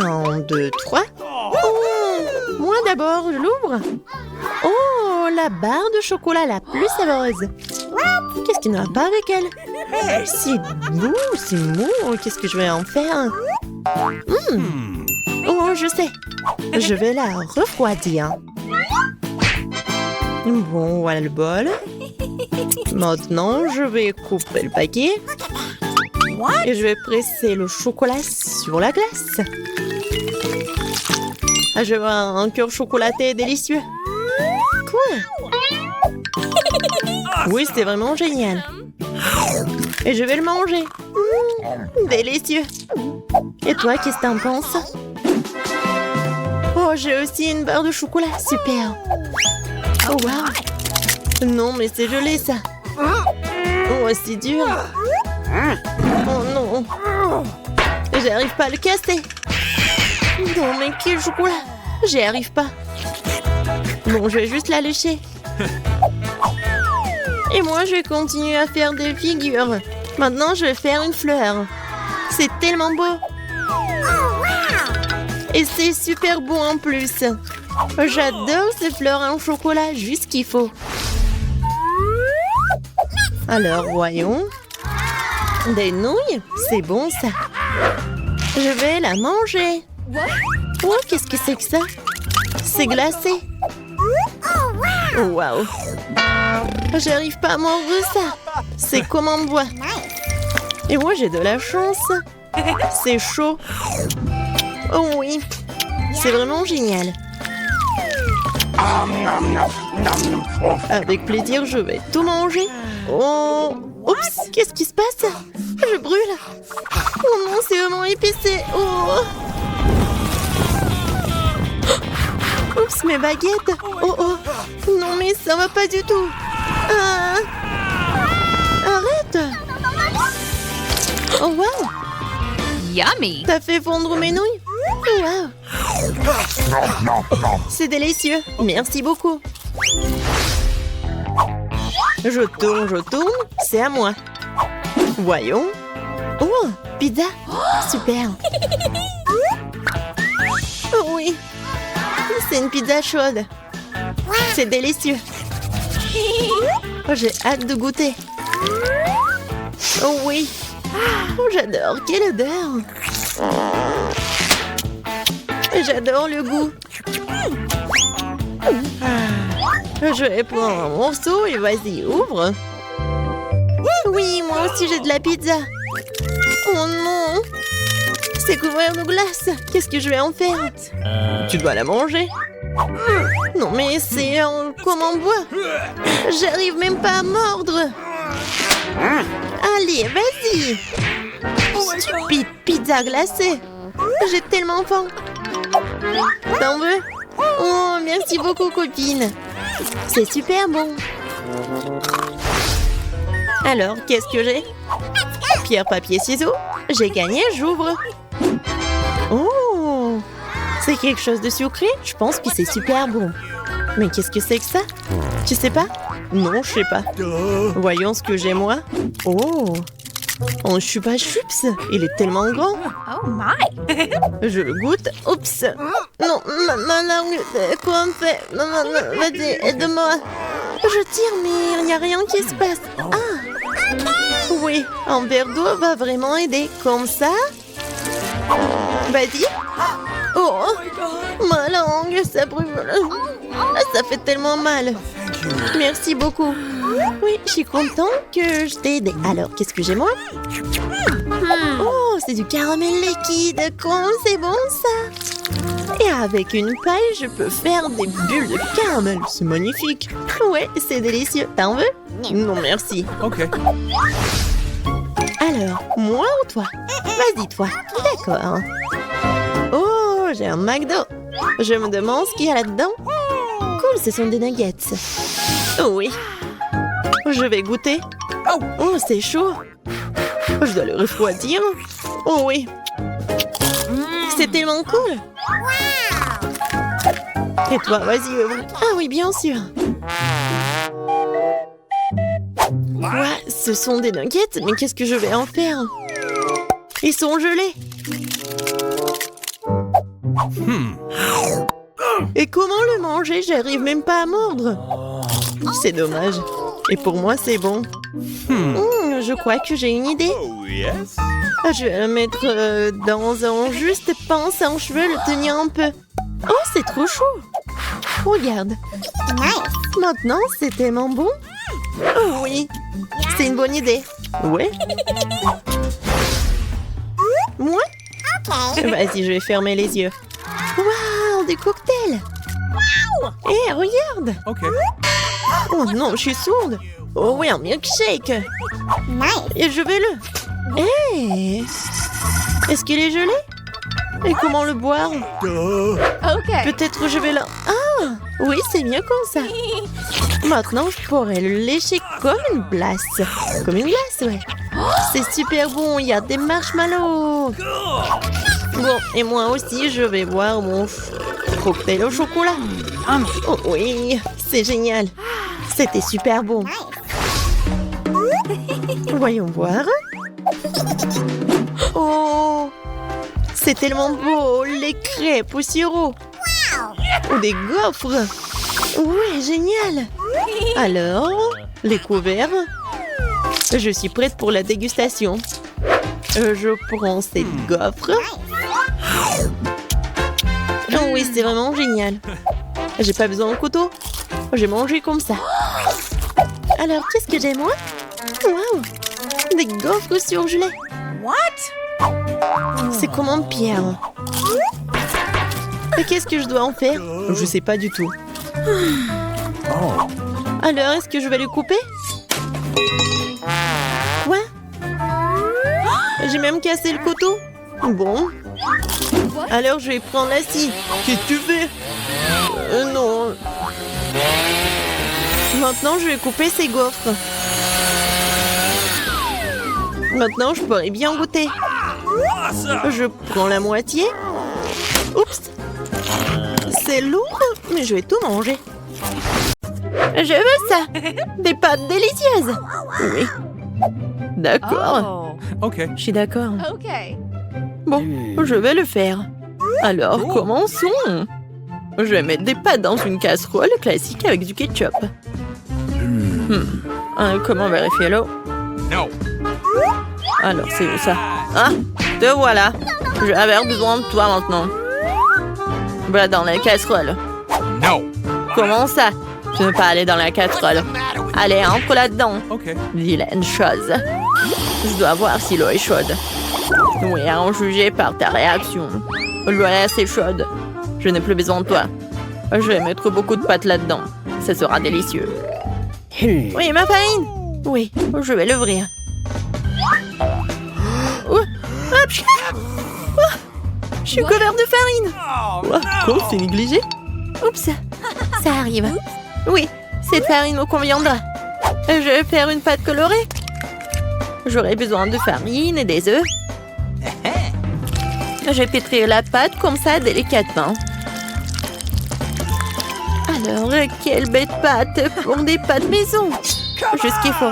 1, 2, 3. Oh, moi d'abord, je l'ouvre. Oh, la barre de chocolat la plus savoureuse. Qu'est-ce qui ne va pas avec elle? C'est doux, c'est mou. Qu'est-ce que je vais en faire? Oh, je sais. Je vais la refroidir. Bon, voilà le bol. Maintenant, je vais couper le paquet. Et je vais presser le chocolat sur la glace. Ah, je vois un cœur chocolaté délicieux. Quoi? Oui, c'est vraiment génial. Et je vais le manger. Délicieux. Et toi, qu'est-ce que t'en penses? Oh, j'ai aussi une barre de chocolat. Super. Oh, wow. Non, mais c'est gelé, ça. Oh, c'est dur. Oh, non. J'arrive pas à le casser. Non, mais quel chocolat. J'y arrive pas. Bon, je vais juste la lécher. Et moi, je vais continuer à faire des figures. Maintenant, je vais faire une fleur. C'est tellement beau. Et c'est super beau en plus. J'adore ces fleurs en chocolat, juste ce qu'il faut. Alors, voyons. Des nouilles, c'est bon ça. Je vais la manger. Oh, qu'est-ce que c'est que ça? C'est glacé. Waouh. J'arrive pas à mordre ça. C'est comme en bois. Et moi, j'ai de la chance. C'est chaud. Oh oui. C'est vraiment génial. Avec plaisir, je vais tout manger. Oh. Oups, qu'est-ce qui se passe? Je brûle. Oh non, c'est vraiment épicé. Oh. Oups, mes baguettes. Oh oh. Non, mais ça va pas du tout. Ah. Arrête. Oh wow. Yummy! T'as fait fondre mes nouilles? Wow. C'est délicieux. Merci beaucoup. Je tourne. C'est à moi. Voyons. Oh, pizza. Super. Oh oui. C'est une pizza chaude. C'est délicieux. Oh, j'ai hâte de goûter. Oh oui. Oh, j'adore. Quelle odeur. J'adore le goût. Je vais prendre un morceau et vas-y, ouvre. Oui, moi aussi j'ai de la pizza. Oh non. C'est couvert de glace. Qu'est-ce que je vais en faire? Tu dois la manger. Non, mais c'est comme en bois. J'arrive même pas à mordre. Allez, vas-y. Stupide pizza glacée. J'ai tellement faim. T'en veux? Oh, merci beaucoup, copine. C'est super bon. Alors, qu'est-ce que j'ai? Pierre, papier, ciseaux. J'ai gagné, j'ouvre. Oh, c'est quelque chose de sucré? Je pense que c'est super bon. Mais qu'est-ce que c'est que ça? Tu sais pas? Non, je sais pas. Voyons ce que j'ai moi. Oh, un chupa chups. Il est tellement grand. Oh my! Je le goûte. Oups. Non, ma langue. Quoi on fait? Non, vas-y, aide-moi. Je tire, mais il n'y a rien qui se passe. Ah! Oui, un verre d'eau va vraiment aider. Comme ça? Vas-y. Oh! Ma langue, ça brûle. Ça fait tellement mal. Merci beaucoup. Oui, je suis contente que je t'ai aidé. Alors, qu'est-ce que j'ai moi? Oh, c'est du caramel liquide. Comment c'est bon ça? Et avec une paille, je peux faire des bulles de caramel. C'est magnifique. Ouais, c'est délicieux. T'en veux? Non, merci. Ok. Alors, moi ou toi? Vas-y, toi. D'accord. Oh, j'ai un McDo. Je me demande ce qu'il y a là-dedans. Cool, ce sont des nuggets. Oh oui. Je vais goûter. Oh, c'est chaud. Je dois le refroidir. Oh oui. C'est tellement cool. Et toi, vas-y, ouvre. Ah oui, bien sûr. Ouais, ce sont des nuggets, mais qu'est-ce que je vais en faire? Ils sont gelés. Et comment le manger? J'arrive même pas à mordre. C'est dommage. Et pour moi, c'est bon. Je crois que j'ai une idée. Je vais le mettre dans un juste pince en cheveux, le tenir un peu. Oh, c'est trop chaud. Regarde. Maintenant, c'est tellement bon. Oh oui, c'est une bonne idée. Ouais. Moi? Vas-y, je vais fermer les yeux. Waouh, des cocktails. Hé, regarde. Oh non, je suis sourde. Oh oui, un milkshake. Et je vais le... Hé, est-ce qu'il est gelé? Et comment le boire? Okay. Peut-être je vais le... Ah, oui, c'est mieux comme ça. Maintenant, je pourrais le lécher comme une glace. Comme une glace, ouais. C'est super bon, il y a des marshmallows. Bon, et moi aussi, je vais boire mon cocktail au chocolat. Oh oui, c'est génial. C'était super bon. Voyons voir. Oh, c'est tellement beau, les crêpes au sirop. Ou des gaufres. Oui, génial. Alors, les couverts. Je suis prête pour la dégustation. Je prends cette gaufre. Oh oui, c'est vraiment génial. J'ai pas besoin de couteau. J'ai mangé comme ça. Alors, qu'est-ce que j'ai, moi? Waouh! Des gaufres surgelées. What? C'est comme en pierre. Et qu'est-ce que je dois en faire? Je sais pas du tout. Alors, est-ce que je vais le couper? Quoi? J'ai même cassé le couteau. Bon. Alors, je vais prendre la scie. Qu'est-ce que tu fais? Non. Maintenant, je vais couper ces gaufres. Maintenant, je pourrais bien goûter. Je prends la moitié. Oups. C'est lourd, mais je vais tout manger. Je veux ça. Des pâtes délicieuses. Oui. D'accord. Oh. Je suis d'accord. Okay. Bon, je vais le faire. Alors, commençons. Je vais mettre des pâtes dans une casserole classique avec du ketchup. Comment vérifier l'eau? Alors, c'est où ça? Ah, te voilà. Je vais avoir besoin de toi maintenant. Va dans la casserole. Comment ça? Tu ne veux pas aller dans la casserole? Allez, entre là-dedans. Vilaine chose. Je dois voir si l'eau est chaude. Oui, à en juger par ta réaction. L'eau est assez chaude. Je n'ai plus besoin de toi. Je vais mettre beaucoup de pâtes là-dedans. Ça sera délicieux. Oui, ma farine. Oui, je vais l'ouvrir. Je suis couvert de farine. Quoi, c'est négligé? Oups, ça arrive. Oui, cette farine me conviendra. Je vais faire une pâte colorée. J'aurai besoin de farine et des œufs. Je vais pétrir la pâte comme ça délicatement. Alors, quelle bête pâte pour des pâtes maison. Juste ce qu'il faut.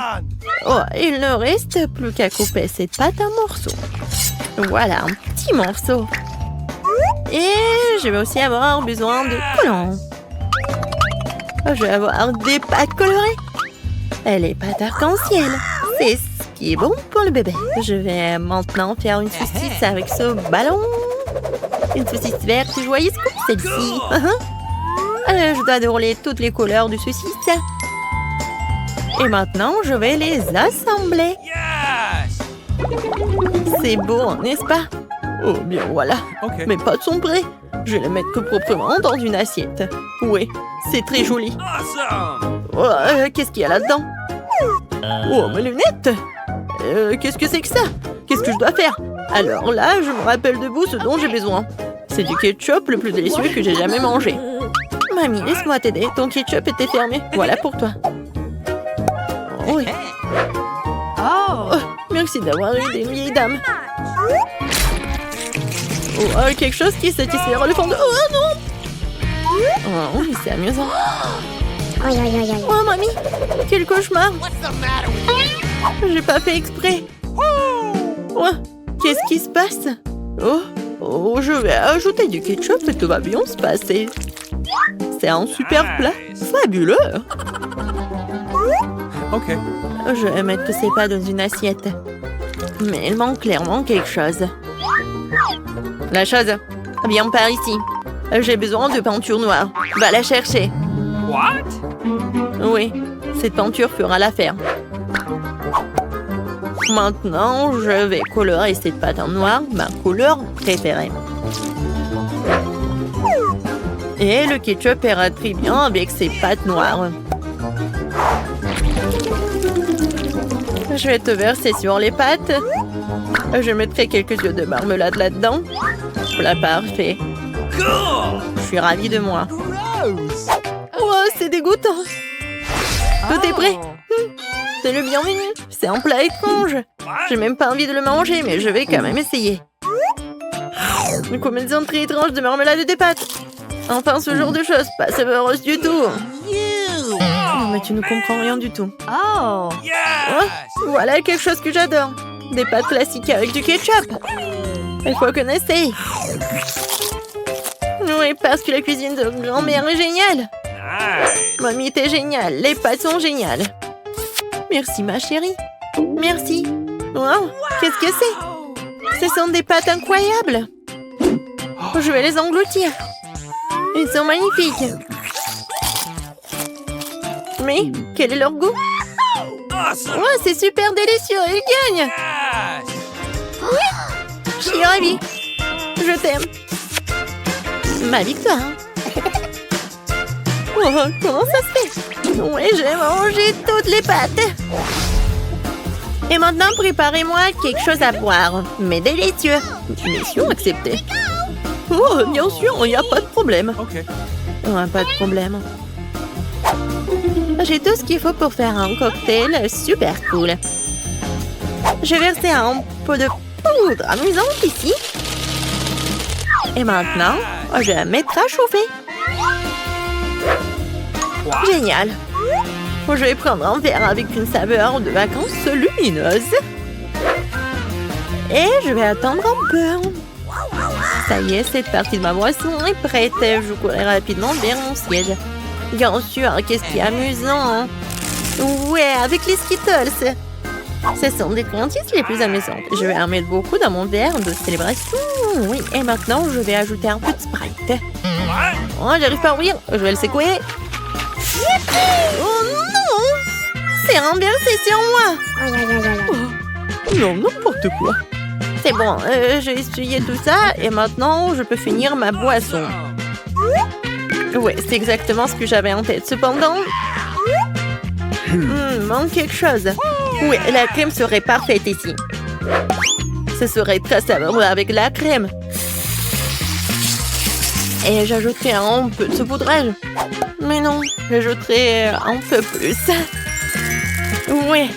Oh, il ne reste plus qu'à couper cette pâte en morceaux. Voilà, un petit morceau. Et je vais aussi avoir besoin de collants. Je vais avoir des pâtes colorées. Et les pâtes arc-en-ciel. C'est ce qui est bon pour le bébé. Je vais maintenant faire une saucisse avec ce ballon. Une saucisse verte joyeuse comme celle-ci. Je dois dérouler toutes les couleurs du saucisse. Et maintenant, je vais les assembler. C'est beau, n'est-ce pas? Oh, bien voilà. Mes pâtes sont prêtes. Je vais les mettre proprement dans une assiette. Oui, c'est très joli. Oh, qu'est-ce qu'il y a là-dedans? Oh, mes lunettes! Qu'est-ce que c'est que ça? Qu'est-ce que je dois faire? Alors là, je me rappelle debout ce dont j'ai besoin. C'est du ketchup le plus délicieux que j'ai jamais mangé. Mamie, laisse-moi t'aider. Ton ketchup était fermé. Voilà pour toi. Oh, oui. Oh, merci d'avoir aidé une vieille dame. Oh, quelque chose qui satisfera le fond de... Oh non! Oh, oui, c'est amusant. Oh, mamie, quel cauchemar! J'ai pas fait exprès. Oh, qu'est-ce qui se passe? Oh, Oh, je vais ajouter du ketchup et tout va bien se passer. C'est un super plat. Fabuleux. Okay. Je vais mettre tous ces pâtes dans une assiette. Mais il manque clairement quelque chose. La chose. Viens par ici. J'ai besoin de peinture noire. Va la chercher. What? Oui, cette peinture fera l'affaire. Maintenant, je vais colorer cette pâte en noir, ma couleur préférée. Et le ketchup ira très bien avec ces pâtes noires. Je vais te verser sur les pâtes. Je mettrai quelques yeux de marmelade là-dedans. Voilà, parfait. Je suis ravie de moi. Oh, c'est dégoûtant. Tout est prêt. C'est le bienvenu. C'est un plat étrange. J'ai même pas envie de le manger, mais je vais quand même essayer. Une combinaison très étrange de marmelade et de pâtes. Enfin, ce genre de choses, pas savoureuse du tout. Non, mais tu ne comprends rien du tout. Oh. Oh, voilà quelque chose que j'adore. Des pâtes classiques avec du ketchup. Il faut qu'on essaye. Oui, parce que la cuisine de grand-mère est géniale. Nice. Mamie était géniale. Les pâtes sont géniales. Merci, ma chérie. Merci. Wow, qu'est-ce que c'est? Ce sont des pâtes incroyables. Je vais les engloutir. Ils sont magnifiques. Mais quel est leur goût? Awesome. Oh, c'est super délicieux. Ils gagnent. Yes. Je suis ravie. Je t'aime. Ma victoire. Oh, comment ça se fait? Oui, j'ai mangé toutes les pâtes. Et maintenant, préparez-moi quelque chose à boire. Mais délicieux. Mission acceptée. Oh, bien sûr, il n'y a pas de problème. Okay. Pas de problème. J'ai tout ce qu'il faut pour faire un cocktail super cool. Je vais verser un peu de poudre amusante ici. Et maintenant, je vais la mettre à chauffer. Génial. Je vais prendre un verre avec une saveur de vacances lumineuse. Et je vais attendre un peu. Ça y est, cette partie de ma boisson est prête. Je courais rapidement vers mon siège. Bien sûr, qu'est-ce qui est amusant. Ouais, avec les Skittles. Ce sont des friandises les plus amusantes. Je vais en mettre beaucoup dans mon verre de célébration. Oui, et maintenant, je vais ajouter un peu de Sprite. Oh, j'arrive pas à ouvrir. Je vais le secouer. Oh non! C'est renversé sur moi. Oh, non, n'importe quoi. C'est bon, j'ai essuyé tout ça et maintenant, je peux finir ma boisson. Ouais, c'est exactement ce que j'avais en tête. Cependant, manque quelque chose. Oui, la crème serait parfaite ici. Ce serait très savoureux avec la crème. Et j'ajouterai un peu de saupoudrage. Mais non, j'ajouterai un peu plus. Oui,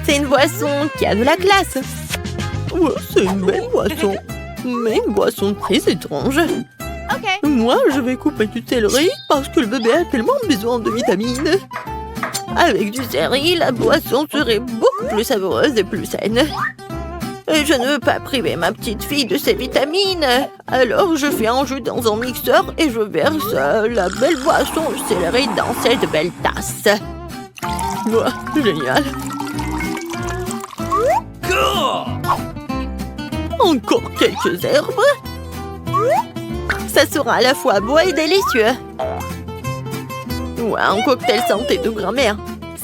c'est une boisson qui a de la classe. Ouais, c'est une belle boisson. Mais une boisson très étrange. Okay. Moi, je vais couper du céleri parce que le bébé a tellement besoin de vitamines. Avec du céleri, la boisson serait beaucoup plus savoureuse et plus saine. Et je ne veux pas priver ma petite fille de ses vitamines. Alors, je fais un jus dans un mixeur et je verse la belle boisson au céleri dans cette belle tasse. Ouah, génial. Encore quelques herbes. Ça sera à la fois beau et délicieux. Ouais, un cocktail santé de grand-mère.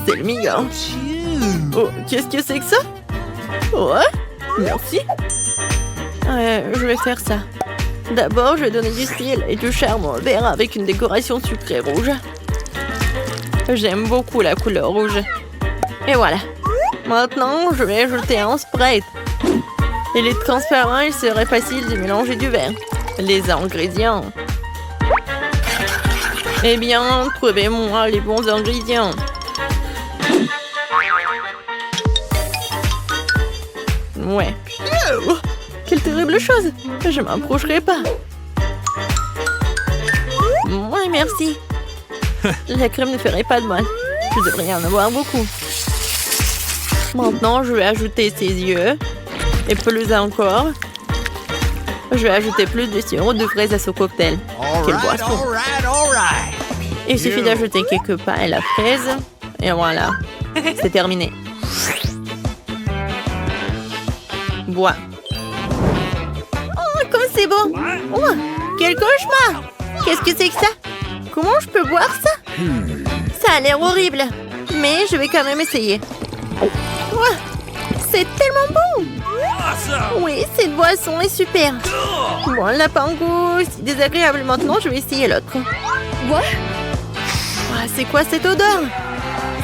C'est le meilleur. Oh, qu'est-ce que c'est que ça? Ouais, merci. Je vais faire ça. D'abord, je vais donner du style et du charme au verre avec une décoration sucrée rouge. J'aime beaucoup la couleur rouge. Et voilà. Maintenant, je vais ajouter un Sprite. Il est transparent, il serait facile de mélanger du verre. Les ingrédients. Eh bien, trouvez-moi les bons ingrédients. Ouais. Oh, quelle terrible chose. Je m'approcherai pas. Ouais, merci. La crème ne ferait pas de mal. Je devrais en avoir beaucoup. Maintenant, je vais ajouter ses yeux. Et plus encore. Je vais ajouter plus de sirop de fraise à ce cocktail. Quelle boisson! all right. Il suffit d'ajouter quelques pains et la fraise. Et voilà. C'est terminé. Bois. Oh, comme c'est beau! Oh, quel cauchemar! Qu'est-ce que c'est que ça? Comment je peux boire ça? Ça a l'air horrible. Mais je vais quand même essayer. Oh, c'est tellement bon! Awesome. Oui, cette boisson est super. Bon, elle n'a pas un goût si désagréable. Maintenant, je vais essayer l'autre. What? Ah, c'est quoi cette odeur?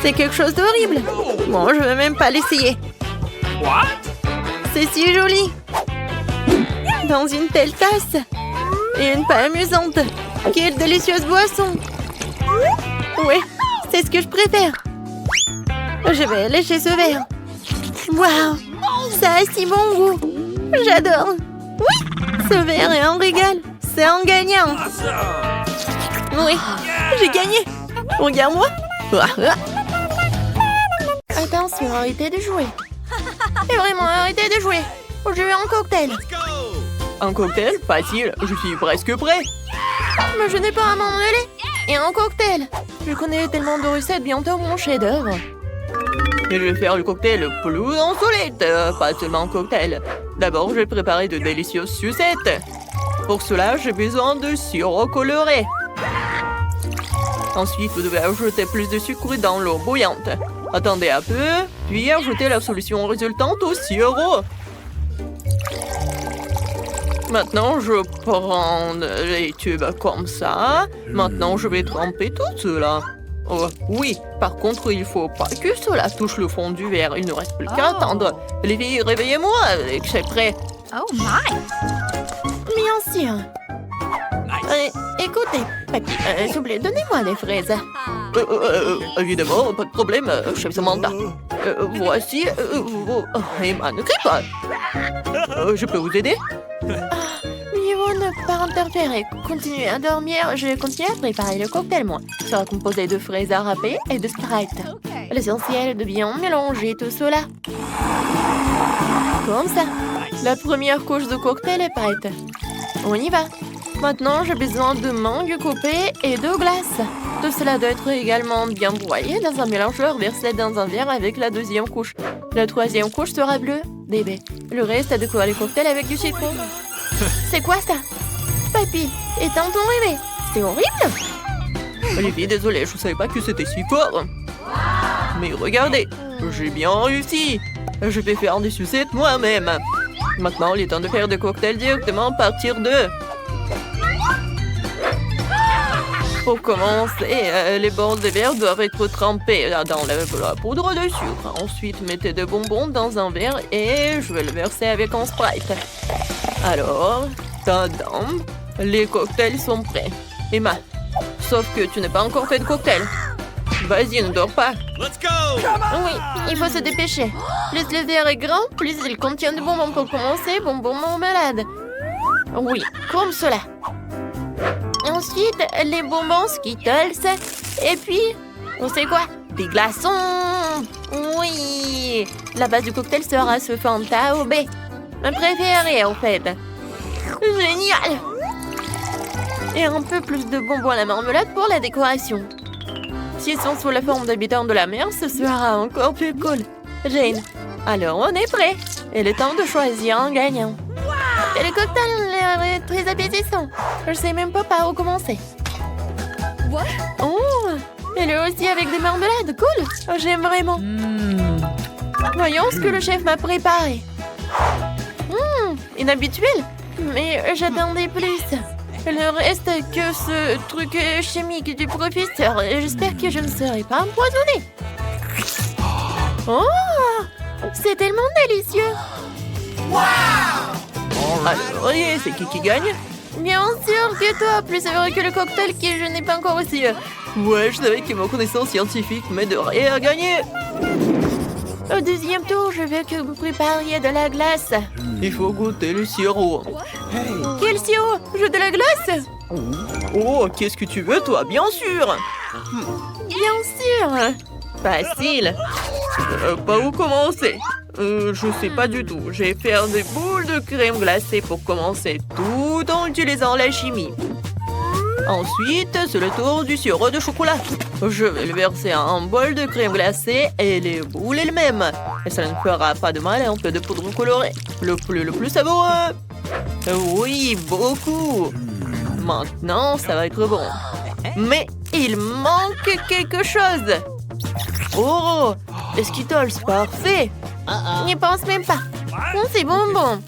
C'est quelque chose d'horrible. Bon, je vais même pas l'essayer. What? C'est si joli. Dans une telle tasse. Et une pas amusante. Quelle délicieuse boisson. Oui, c'est ce que je préfère. Je vais lécher ce verre. Waouh, ça a si bon goût. J'adore. Oui, ce verre est un régal. C'est un gagnant. Awesome. Oui, j'ai gagné. Regarde-moi. Attention, arrêtez de jouer. Et vraiment, arrêtez de jouer. Je veux un cocktail. Un cocktail? Facile, je suis presque prêt. Mais je n'ai pas à m'en mêler. Et un cocktail. Je connais tellement de recettes, bientôt mon chef-d'œuvre. Et je vais faire le cocktail le plus insolite, pas seulement un cocktail. D'abord, je vais préparer de délicieuses sucettes. Pour cela, j'ai besoin de sirop coloré. Ensuite, vous devez ajouter plus de sucre dans l'eau bouillante. Attendez un peu, puis ajoutez la solution résultante au sirop. Maintenant, je prends les tubes comme ça. Maintenant, je vais tremper tout cela. Oh, oui, par contre, il faut pas que cela touche le fond du verre. Il ne reste plus qu'à attendre. Les filles, réveillez-moi, c'est prêt. Oh my! Bien sûr. Écoutez, papy, s'il vous plaît, donnez-moi des fraises. Évidemment, pas de problème, chef Samantha. Voici Emma, ne crie pas. Je peux vous aider? Mieux ne pas interférer. Continuez à dormir. Je vais continuer à préparer le cocktail, moi. Il sera composé de fraises à râper et de Sprite. Okay. L'essentiel est de bien mélanger tout cela. Comme ça. La première couche de cocktail est prête. On y va. Maintenant, j'ai besoin de mangue coupée et de glace. Tout cela doit être également bien broyé dans un mélangeur versé dans un verre avec la deuxième couche. La troisième couche sera bleue, bébé. Le reste, à décorer le cocktail avec du citron. C'est quoi ça? Papy, éteins ton rêvé. C'est horrible. Olivier, désolé, je ne savais pas que c'était si fort. Mais regardez, j'ai bien réussi. Je vais faire des sucettes moi-même. Maintenant, il est temps de faire des cocktails directement à partir de... Pour commencer, les bords des verres doivent être trempés dans la poudre de sucre. Ensuite, mettez des bonbons dans un verre et je vais le verser avec un Sprite. Alors, tadam, les cocktails sont prêts. Emma, sauf que tu n'as pas encore fait de cocktail. Vas-y, ne dors pas. Let's go. Oui, il faut se dépêcher. Plus le verre est grand, plus il contient de bonbons pour commencer, bonbons marmelade. Oui, comme cela. Ensuite, les bonbons Skittles. Et puis, on sait quoi? Des glaçons. Oui. La base du cocktail sera ce Fanta au baie. Ma préférée, en fait. Génial. Et un peu plus de bonbons à la marmelade pour la décoration. S'ils sont sous la forme d'habitants de la mer, ce sera encore plus cool. Jane, alors on est prêt. Il est temps de choisir un gagnant. Et le cocktail est très appétissant. Je sais même pas par où commencer. What? Oh, et lui aussi avec des marmelades, cool. J'aime vraiment. Voyons ce que le chef m'a préparé. Inhabituel, mais j'attendais plus. Il ne reste que ce truc chimique du professeur. J'espère que je ne serai pas empoisonnée. Oh, c'est tellement délicieux. Alors, c'est qui gagne? Bien sûr que toi, plus vrai que le cocktail que je n'ai pas encore aussi. Ouais, je savais que mon connaissance scientifique m'aiderait à gagner. Au deuxième tour, je veux que vous prépariez de la glace. Il faut goûter le sirop. Quel sirop? Je veux de la glace? Oh, qu'est-ce que tu veux, toi? Bien sûr. Bien sûr. Facile. Par où commencer? Je sais pas du tout. Je vais faire des boules de crème glacée pour commencer, tout en utilisant la chimie. Ensuite, c'est le tour du sirop de chocolat. Je vais le verser à un bol de crème glacée et les boules elles-mêmes. Et ça ne fera pas de mal à un peu de poudre colorée. Le plus savoureux. Oui, beaucoup. Maintenant, ça va être bon. Mais il manque quelque chose. Oh, les Skittles, parfait. N'y pense même pas. C'est bonbon.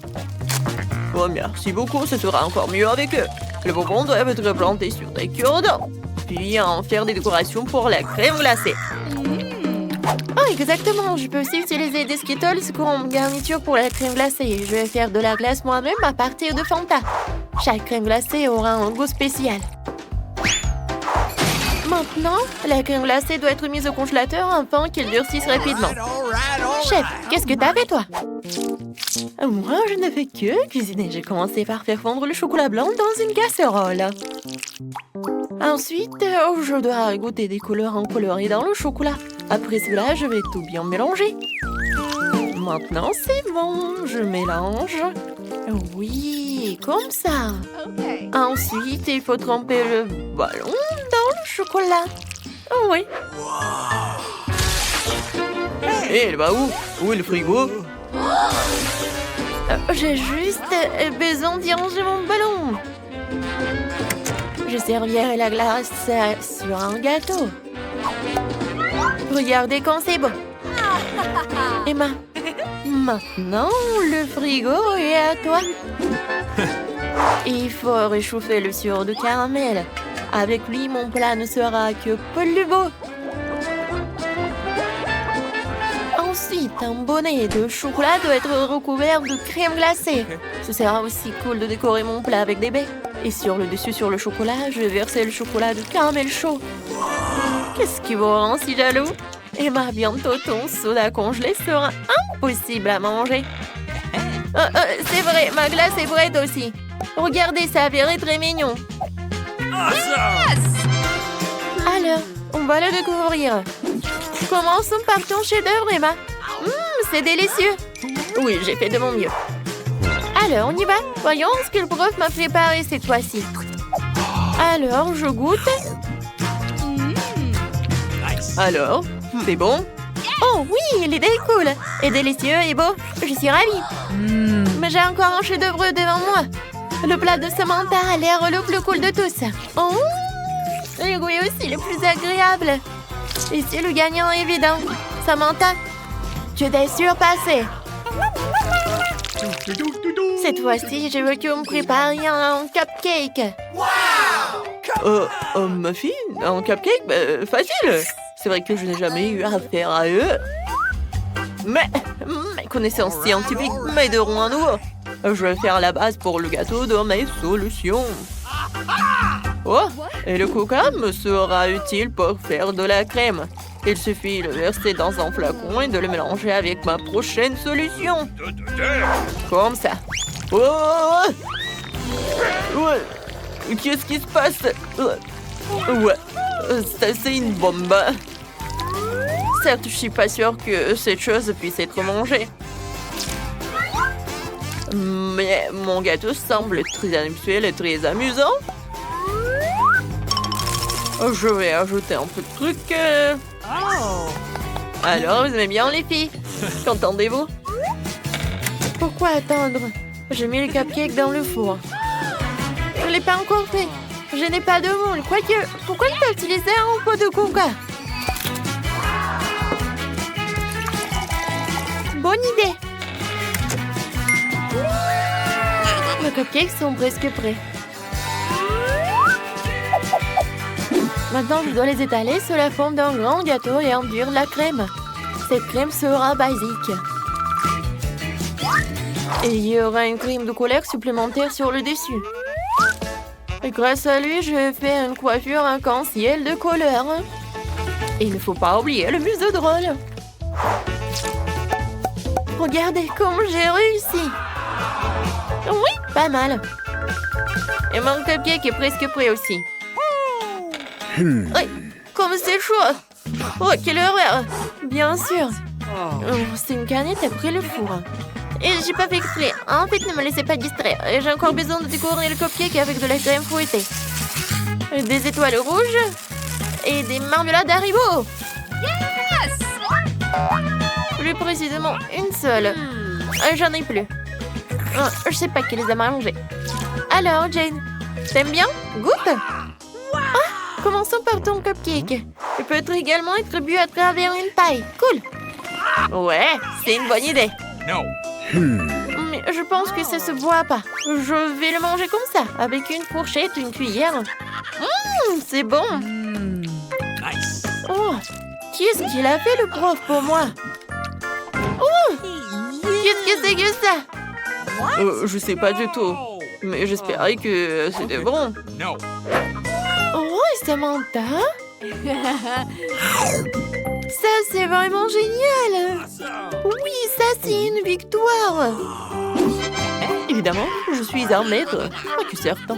Oh, merci beaucoup, ce sera encore mieux avec eux. Les bonbons doivent être plantés sur des cure-dents. Puis en faire des décorations pour la crème glacée. Oh, exactement. Je peux aussi utiliser des Skittles comme garniture pour la crème glacée. Je vais faire de la glace moi-même à partir de Fanta. Chaque crème glacée aura un goût spécial. Maintenant, la crème glacée doit être mise au congélateur afin qu'elle durcisse rapidement. Chef, qu'est-ce que t'as fait, toi? Moi, je ne fais que cuisiner. J'ai commencé par faire fondre le chocolat blanc dans une casserole. Ensuite, je dois goûter des colorants colorés dans le chocolat. Après cela, je vais tout bien mélanger. Maintenant, c'est bon. Je mélange. Oui, comme ça. Okay. Ensuite, il faut tremper le ballon dans le chocolat. Oh oui. Hé, elle va où? Où est le frigo? J'ai juste besoin d'y ranger mon ballon. Je servirai la glace sur un gâteau. Regardez quand c'est beau. Emma, maintenant, le frigo est à toi. Il faut réchauffer le sirop de caramel. Avec lui, mon plat ne sera que plus beau. Ensuite, un bonnet de chocolat doit être recouvert de crème glacée. Ce sera aussi cool de décorer mon plat avec des baies. Et sur le dessus, sur le chocolat, je vais verser le chocolat de caramel chaud. Qu'est-ce qui vous rend si jaloux? Emma, bientôt ton soda congelé sera impossible à manger. C'est vrai, ma glace est prête aussi. Regardez, ça a viré très mignon. Awesome! Alors, on va le découvrir. Commençons par ton chef-d'œuvre, Emma. C'est délicieux. Oui, j'ai fait de mon mieux. Alors, on y va. Voyons ce que le prof m'a préparé cette fois-ci. Alors, je goûte. Alors, c'est bon? Oh oui, l'idée est cool. Et délicieux et beau. Je suis ravie. Mais j'ai encore un chef-d'œuvre devant moi. Le plat de Samantha a l'air le plus cool de tous. Oh, le goût est aussi le plus agréable. Et c'est le gagnant évident. Samantha, tu t'es surpassée. Cette fois-ci, je veux que me prépariez un cupcake. Ma fille, un cupcake? Facile. C'est vrai que je n'ai jamais eu affaire à eux. Mais mes connaissances scientifiques m'aideront à nouveau. Je vais faire la base pour le gâteau de mes solutions. Oh, et le coca me sera utile pour faire de la crème. Il suffit de le verser dans un flacon et de le mélanger avec ma prochaine solution. Comme ça. Oh! Ouais. Qu'est-ce qui se passe? Ouais, ça c'est une bombe. Certes, je suis pas sûre que cette chose puisse être mangée. Mais mon gâteau semble très habituel et très amusant. Je vais ajouter un peu de truc. Alors, vous aimez bien les filles? Qu'entendez-vous? Pourquoi attendre? J'ai mis le cupcake dans le four. Je ne l'ai pas encore fait. Je n'ai pas de moule. Quoique, pourquoi ne pas utiliser un pot de coca? Bonne idée. Mes cupcakes sont presque prêts. Maintenant, je dois les étaler sur la forme d'un grand gâteau et enduire la crème. Cette crème sera basique. Et il y aura une crème de couleur supplémentaire sur le dessus. Et grâce à lui, je fais une coiffure arc-en-ciel de couleur. Et il ne faut pas oublier le museau drôle. Regardez comme j'ai réussi. Oui, pas mal. Et mon cupcake est presque prêt aussi. Oui, comme c'est chaud. Oh, quelle horreur. Bien sûr. Oh, c'est une canette après le four. Et j'ai pas fait exprès. En fait, ne me laissez pas distraire. J'ai encore besoin de décorer le cupcake avec de la crème fouettée. Des étoiles rouges et des marmelades Haribo. Yes! Plus précisément, une seule. J'en ai plus. Je sais pas qui les a mangées. Alors, Jane, t'aimes bien? Goûte! Ah, commençons par ton cupcake. Il peut également être bu à travers une paille. Cool! Ouais, c'est une bonne idée. No. Mais je pense que ça se boit pas. Je vais le manger comme ça, avec une fourchette, une cuillère. C'est bon. Nice. Oh, qu'est-ce qu'il a fait le prof pour moi? Oh, qu'est-ce que c'est que ça? Je sais pas du tout. Mais j'espérais que c'était bon. No. Oh, Samantha? Ça, c'est vraiment génial! Awesome. Oui, ça, c'est une victoire! Évidemment, je suis un maître, pas que certain.